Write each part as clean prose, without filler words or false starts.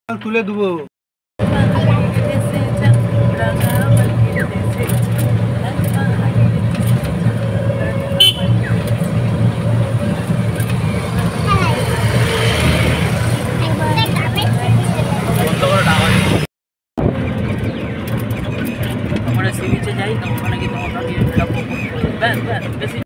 তুলে দেবো। আমরা সি বিচে যাই তো ওখানে কিন্তু মোটামুটি বেশি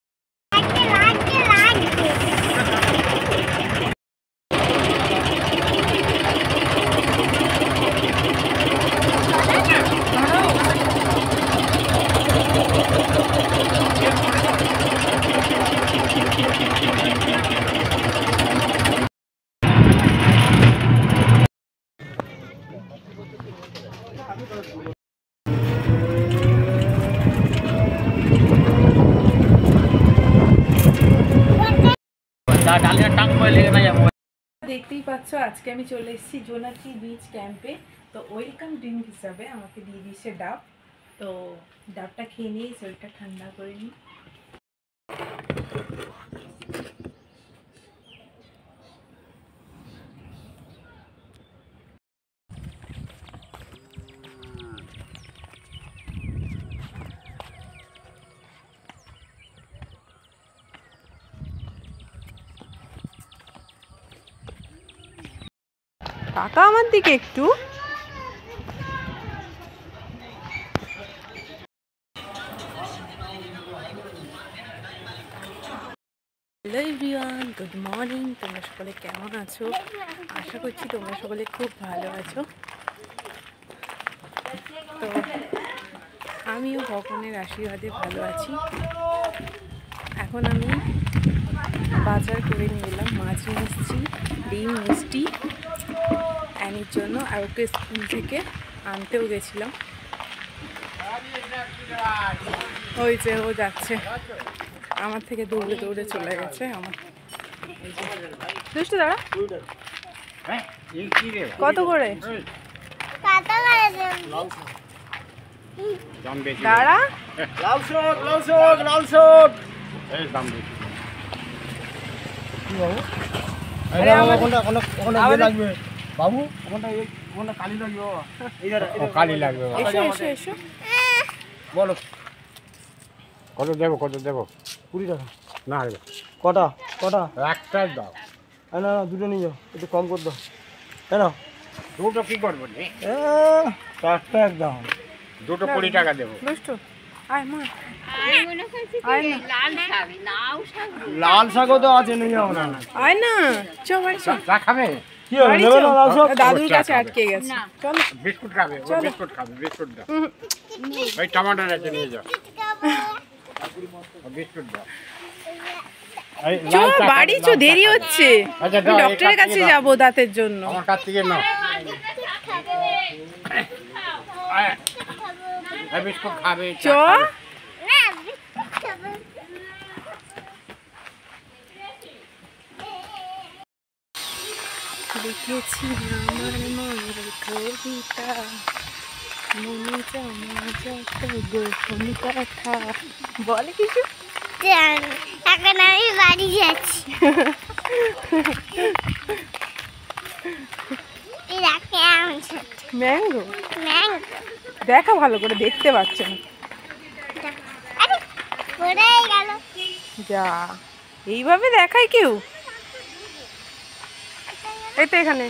দেখতেই পাচ্ছ আজকে আমি চলে এসেছি জোনাকি বিচ ক্যাম্পে। তো ওয়েলকাম ড্রিঙ্ক হিসাবে আমাকে দিয়ে দিয়েছে ডাব। তো ডাবটা খেয়ে নিয়ে শরীরটা ঠান্ডা করে নিই। টাকা আমার দিকে একটু। Hello everyone, good morning. তোমরা সকলে কেমন আছো? আশা করছি তোমরা সকলে খুব ভালো আছো। তো আমিও ভগবানের আশীর্বাদে ভালো আছি। এখন আমি বাজার করে নিয়ে এলাম, মাছ নিয়ে এসেছি, ডিম, মিষ্টি অ্যানির জন্য, আর ওকে স্কুল থেকে আনতেও গেছিলাম। ওই যে ও যাচ্ছে, আমার থেকে দৌড়ে দৌড়ে চলে গেছে। আমার দুষ্টু দাঁড়া, কত করে দাঁড়া? বাবু ওখানটা কালি লাগবে, কালি লাগবে। এসো এসো, বলো কত দেবো? 20 টাকা না, কটা একটাই দাও। না না, দুটো নিয়ে যাও, একটু কম করে দাও। কেন দুটো কি করবো? চারটা একদম, দুটো 20 টাকা দেবো। দুষ্টু আয় মা, লাল শাকও তো আছে, নিয়ে যাও না। আয় না, চল বাড়ি চল। চা খাবে? কি হবে? নেবে না লাল শাক? দাদুর কাছে আটকে গেছে। চলো, বিস্কুট খাবে? বিস্কুট খাবে, বিস্কুট দাও। ওই টমেটোর আছে, নিয়ে যাও, বিস্কুট দাও। চল বাড়ি চল, দেরি হচ্ছে। ডক্টরের কাছে যাবো দাঁতের জন্য। আমার কাছ থেকে নাও, বিস্কুট খাবে। চ লিখেছি আমার মনের কবিতা, মনে জমা যত গোপন কথা। বলে কিছু? এখন আমি বাড়ি যাচ্ছি। ম্যাঙ্গো দেখা ভালো করে, দেখতে পাচ্ছ না। যা, এইভাবে দেখায় কেউ? এই তো এখানে।